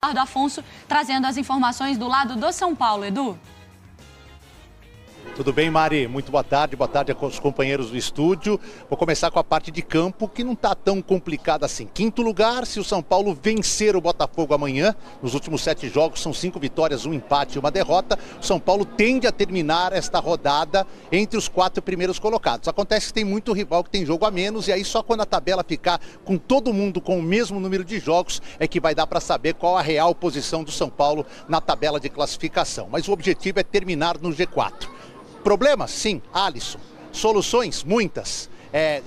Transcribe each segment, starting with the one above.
Eduardo Afonso trazendo as informações do lado do São Paulo. Edu? Tudo bem, Mari? Muito boa tarde aos companheiros do estúdio. Vou começar com a parte de campo, que não está tão complicada assim. Quinto lugar, se o São Paulo vencer o Botafogo amanhã, nos últimos 7 jogos são 5 vitórias, 1 empate e 1 derrota, o São Paulo tende a terminar esta rodada entre os 4 primeiros colocados. Acontece que tem muito rival que tem jogo a menos, e aí só quando a tabela ficar com todo mundo com o mesmo número de jogos é que vai dar para saber qual a real posição do São Paulo na tabela de classificação. Mas o objetivo é terminar no G4. Problemas? Sim, Alisson. Soluções? Muitas.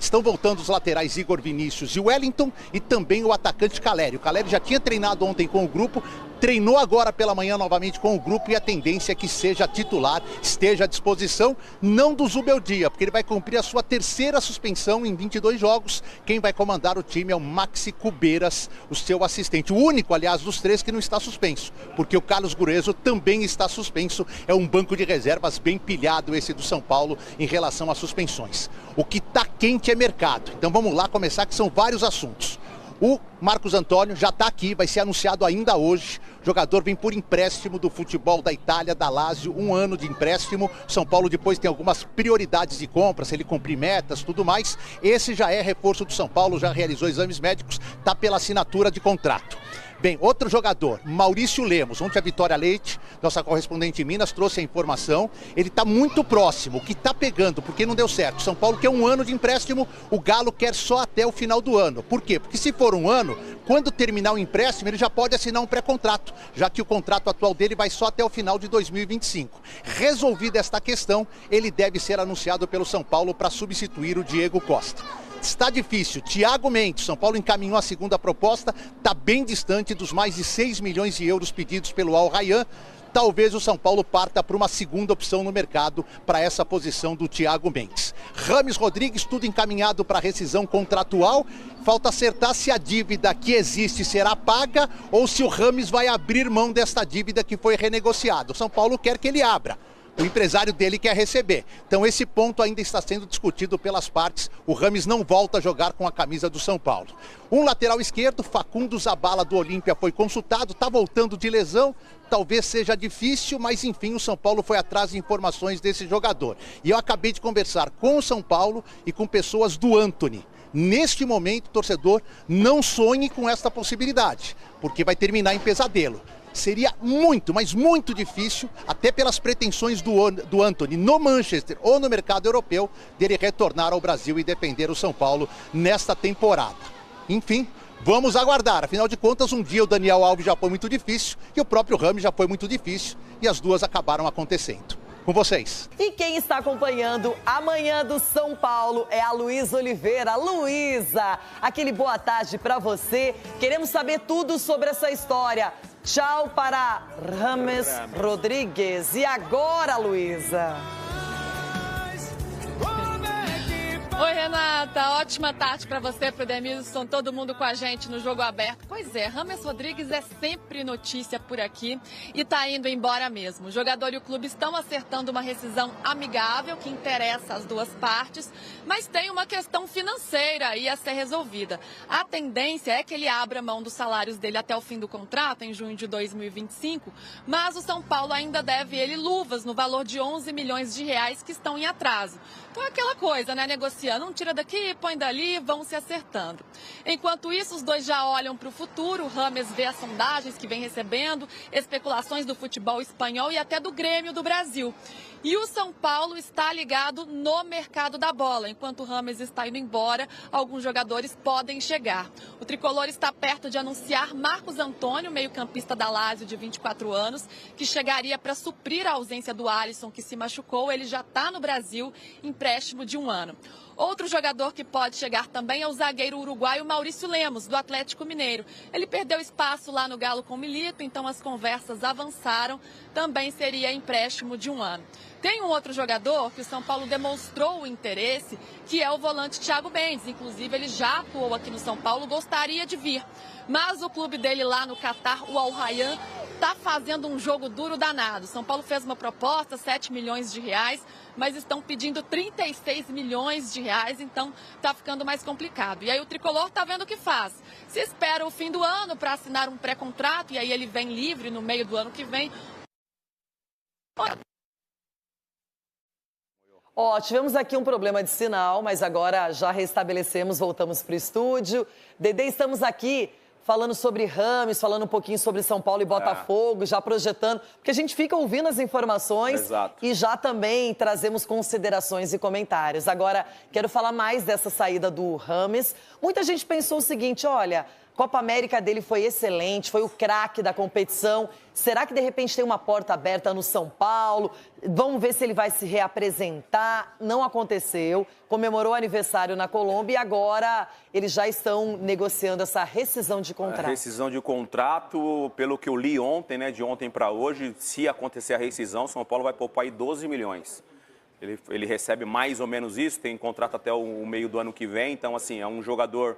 Estão voltando os laterais Igor Vinícius e Wellington, e também o atacante Caleri. O Caleri já tinha treinado ontem com o grupo, treinou agora pela manhã novamente com o grupo, e a tendência é que seja titular, esteja à disposição, não do Zubeldia, porque ele vai cumprir a sua 3ª suspensão em 22 jogos. Quem vai comandar o time é o Maxi Cubeiras, o seu assistente. O único, aliás, dos 3 que não está suspenso, porque o Carlos Gurezo também está suspenso. É um banco de reservas bem pilhado esse do São Paulo em relação às suspensões. O que está quente é mercado. Então vamos lá começar, que são vários assuntos. O Marcos Antônio já está aqui, vai ser anunciado ainda hoje. O jogador vem por empréstimo do futebol da Itália, da Lazio, 1 ano de empréstimo. São Paulo depois tem algumas prioridades de compra, se ele cumprir metas, tudo mais. Esse já é reforço do São Paulo, já realizou exames médicos, está pela assinatura de contrato. Bem, outro jogador, Maurício Lemos. Ontem a Vitória Leite, nossa correspondente em Minas, trouxe a informação. Ele está muito próximo, o que está pegando, porque não deu certo. São Paulo quer 1 ano de empréstimo, o Galo quer só até o final do ano. Por quê? Porque se for 1 ano, quando terminar o empréstimo, ele já pode assinar um pré-contrato, já que o contrato atual dele vai só até o final de 2025. Resolvida esta questão, ele deve ser anunciado pelo São Paulo para substituir o Diego Costa. Está difícil. Thiago Mendes, São Paulo encaminhou a 2ª proposta, está bem distante dos mais de 6 milhões de euros pedidos pelo Al Rayyan. Talvez o São Paulo parta para uma 2ª opção no mercado para essa posição do Thiago Mendes. Rames Rodrigues, tudo encaminhado para rescisão contratual. Falta acertar se a dívida que existe será paga ou se o Rames vai abrir mão desta dívida que foi renegociada. O São Paulo quer que ele abra. O empresário dele quer receber. Então esse ponto ainda está sendo discutido pelas partes. O Rames não volta a jogar com a camisa do São Paulo. Um lateral esquerdo, Facundo Zabala do Olímpia, foi consultado, está voltando de lesão. Talvez seja difícil, mas enfim, o São Paulo foi atrás de informações desse jogador. E eu acabei de conversar com o São Paulo e com pessoas do Antony. Neste momento, torcedor, não sonhe com esta possibilidade, porque vai terminar em pesadelo. Seria muito, mas muito difícil, até pelas pretensões do Antony no Manchester ou no mercado europeu, dele retornar ao Brasil e defender o São Paulo nesta temporada. Enfim, vamos aguardar. Afinal de contas, um dia o Daniel Alves já foi muito difícil e o próprio Rames já foi muito difícil, e as duas acabaram acontecendo. Com vocês. E quem está acompanhando amanhã do São Paulo é a Luísa Oliveira. Luísa, aquele boa tarde para você. Queremos saber tudo sobre essa história. Tchau para Rames Rodrigues. E agora, Luísa? Oi, Renata. Ótima tarde para você, para o Demilson, todo mundo com a gente no Jogo Aberto. Pois é, Rames Rodrigues é sempre notícia por aqui e tá indo embora mesmo. O jogador e o clube estão acertando uma rescisão amigável que interessa as duas partes, mas tem uma questão financeira aí a ser resolvida. A tendência é que ele abra mão dos salários dele até o fim do contrato, em junho de 2025, mas o São Paulo ainda deve ele luvas no valor de 11 milhões de reais que estão em atraso. Então é aquela coisa, né? Negociando, um tira daqui, põe dali, vão se acertando. Enquanto isso, os dois já olham para o futuro. O Rames vê as sondagens que vem recebendo, especulações do futebol espanhol e até do Grêmio do Brasil. E o São Paulo está ligado no mercado da bola. Enquanto o Rames está indo embora, alguns jogadores podem chegar. O tricolor está perto de anunciar Marcos Antônio, meio-campista da Lazio de 24 anos, que chegaria para suprir a ausência do Alisson, que se machucou. Ele já está no Brasil, empréstimo de 1 ano. Outro jogador que pode chegar também é o zagueiro uruguaio Maurício Lemos, do Atlético Mineiro. Ele perdeu espaço lá no Galo com o Milito, então as conversas avançaram. Também seria empréstimo de 1 ano. Tem um outro jogador que o São Paulo demonstrou o interesse, que é o volante Thiago Mendes. Inclusive, ele já atuou aqui no São Paulo, gostaria de vir. Mas o clube dele lá no Catar, o Al Rayyan, está fazendo um jogo duro danado. São Paulo fez uma proposta, 7 milhões de reais, mas estão pedindo 36 milhões de reais, então está ficando mais complicado. E aí o Tricolor está vendo o que faz. Se espera o fim do ano para assinar um pré-contrato, e aí ele vem livre no meio do ano que vem. Tivemos aqui um problema de sinal, mas agora já restabelecemos, voltamos para o estúdio. Dedê, estamos aqui falando sobre Rames, falando um pouquinho sobre São Paulo e Botafogo, já projetando, porque a gente fica ouvindo as informações. Exato. E já também trazemos considerações e comentários. Agora, quero falar mais dessa saída do Rames. Muita gente pensou o seguinte, olha, a Copa América dele foi excelente, foi o craque da competição. Será que de repente tem uma porta aberta no São Paulo? Vamos ver se ele vai se reapresentar. Não aconteceu. Comemorou o aniversário na Colômbia e agora eles já estão negociando essa rescisão de contrato. A rescisão de contrato, pelo que eu li ontem, né, de ontem para hoje, se acontecer a rescisão, São Paulo vai poupar aí 12 milhões. Ele recebe mais ou menos isso, tem contrato até o meio do ano que vem, então assim, é um jogador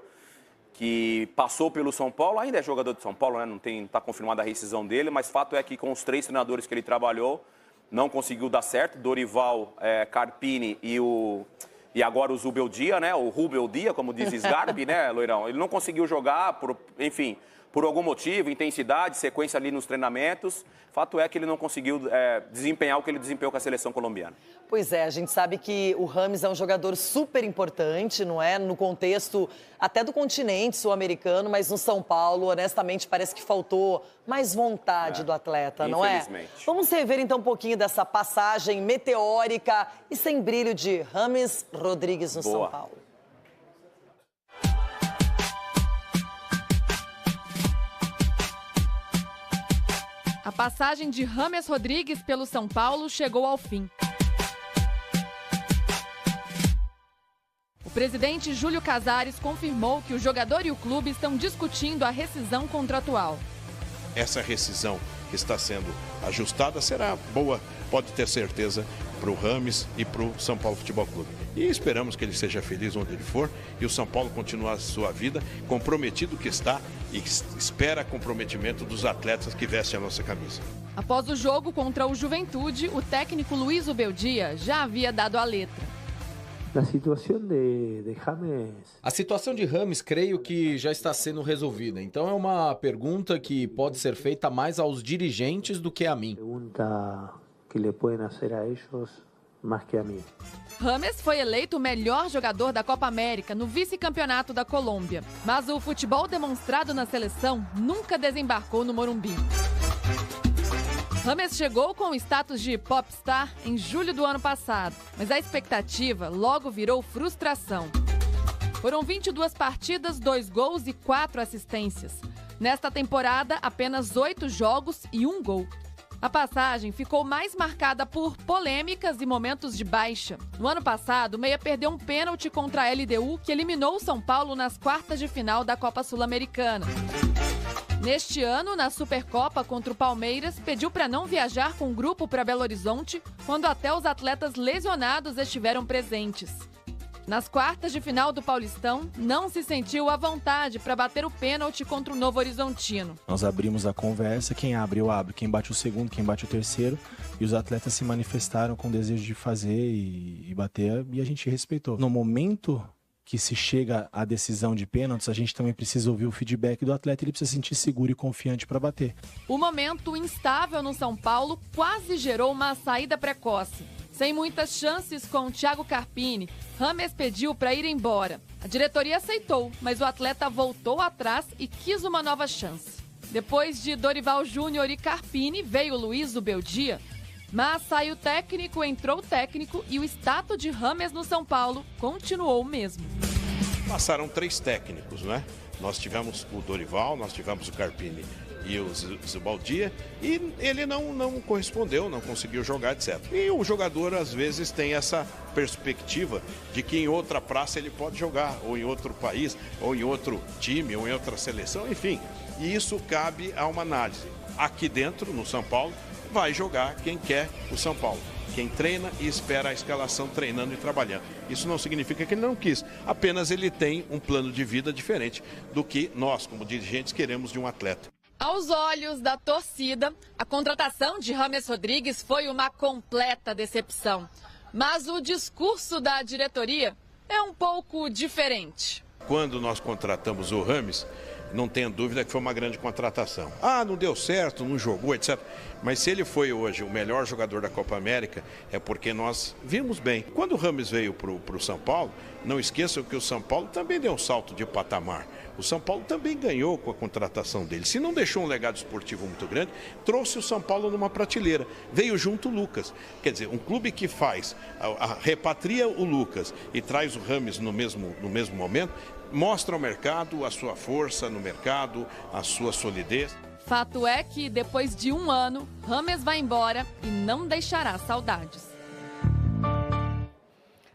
que passou pelo São Paulo, ainda é jogador de São Paulo, né? Não está confirmada a rescisão dele, mas fato é que com os 3 treinadores que ele trabalhou, não conseguiu dar certo, Dorival, Carpini e agora o Zubeldia, né? O Rubeldia, como diz Sgarbi, né, Loirão? Ele não conseguiu jogar, por algum motivo, intensidade, sequência ali nos treinamentos. Fato é que ele não conseguiu desempenhar o que ele desempenhou com a seleção colombiana. Pois é, a gente sabe que o Rames é um jogador super importante, não é? No contexto até do continente sul-americano, mas no São Paulo, honestamente, parece que faltou mais vontade do atleta, não é? Vamos rever então um pouquinho dessa passagem meteórica e sem brilho de Rames Rodrigues no São Paulo. A passagem de Rames Rodrigues pelo São Paulo chegou ao fim. O presidente Júlio Casares confirmou que o jogador e o clube estão discutindo a rescisão contratual. Essa rescisão que está sendo ajustada será boa, pode ter certeza, para o Rames e para o São Paulo Futebol Clube. E esperamos que ele seja feliz onde ele for e o São Paulo continue a sua vida comprometido que está e espera comprometimento dos atletas que vestem a nossa camisa. Após o jogo contra o Juventude, o técnico Luiz Ubeldia já havia dado a letra. A situação de Rames, creio que já está sendo resolvida. Então é uma pergunta que pode ser feita mais aos dirigentes do que a mim. Que le pueden hacer a ellos más que a mí. Rames foi eleito o melhor jogador da Copa América no vice-campeonato da Colômbia. Mas o futebol demonstrado na seleção nunca desembarcou no Morumbi. Rames chegou com o status de popstar em julho do ano passado, mas a expectativa logo virou frustração. Foram 22 partidas, 2 gols e 4 assistências. Nesta temporada, apenas 8 jogos e 1 gol. A passagem ficou mais marcada por polêmicas e momentos de baixa. No ano passado, o meia perdeu um pênalti contra a LDU, que eliminou o São Paulo nas quartas de final da Copa Sul-Americana. Neste ano, na Supercopa contra o Palmeiras, pediu para não viajar com o grupo para Belo Horizonte, quando até os atletas lesionados estiveram presentes. Nas quartas de final do Paulistão, não se sentiu à vontade para bater o pênalti contra o Novo Horizontino. Nós abrimos a conversa, quem abre, eu abro. Quem bate o segundo, quem bate o terceiro. E os atletas se manifestaram com o desejo de fazer e bater, e a gente respeitou. No momento que se chega à decisão de pênaltis, a gente também precisa ouvir o feedback do atleta, ele precisa se sentir seguro e confiante para bater. O momento instável no São Paulo quase gerou uma saída precoce. Sem muitas chances com Thiago Carpini, Rames pediu para ir embora. A diretoria aceitou, mas o atleta voltou atrás e quis uma nova chance. Depois de Dorival Júnior e Carpini, veio Luiz Ubeldia. Mas saiu o técnico, entrou o técnico e o status de Rames no São Paulo continuou o mesmo. Passaram 3 técnicos, né? Nós tivemos o Dorival, nós tivemos o Carpini e o Zubeldia, e ele não correspondeu, não conseguiu jogar, etc. E o jogador, às vezes, tem essa perspectiva de que em outra praça ele pode jogar, ou em outro país, ou em outro time, ou em outra seleção, enfim. E isso cabe a uma análise. Aqui dentro, no São Paulo, vai jogar quem quer o São Paulo. Quem treina e espera a escalação treinando e trabalhando. Isso não significa que ele não quis, apenas ele tem um plano de vida diferente do que nós, como dirigentes, queremos de um atleta. Aos olhos da torcida, a contratação de James Rodrigues foi uma completa decepção. Mas o discurso da diretoria é um pouco diferente. Quando nós contratamos o James, não tenha dúvida que foi uma grande contratação. Ah, não deu certo, não jogou, etc. Mas se ele foi hoje o melhor jogador da Copa América, é porque nós vimos bem. Quando o James veio para o São Paulo, não esqueçam que o São Paulo também deu um salto de patamar. O São Paulo também ganhou com a contratação dele. Se não deixou um legado esportivo muito grande, trouxe o São Paulo numa prateleira. Veio junto o Lucas. Quer dizer, um clube que repatria o Lucas e traz o James no mesmo momento, mostra ao mercado a sua força no mercado, a sua solidez. Fato é que, depois de um ano, James vai embora e não deixará saudades.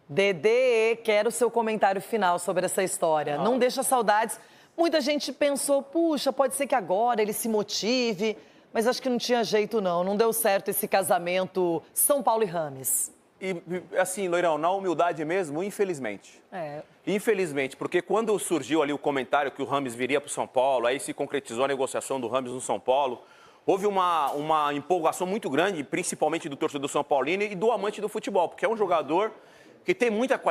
Dedê, quero o seu comentário final sobre essa história. Não deixa saudades. Muita gente pensou, puxa, pode ser que agora ele se motive, mas acho que não tinha jeito não. Não deu certo esse casamento São Paulo e James. E assim, Loirão, na humildade mesmo, infelizmente. Infelizmente, porque quando surgiu ali o comentário que o James viria para o São Paulo, aí se concretizou a negociação do James no São Paulo, houve uma empolgação muito grande, principalmente do torcedor São Paulino e do amante do futebol, porque é um jogador que tem muita qualidade.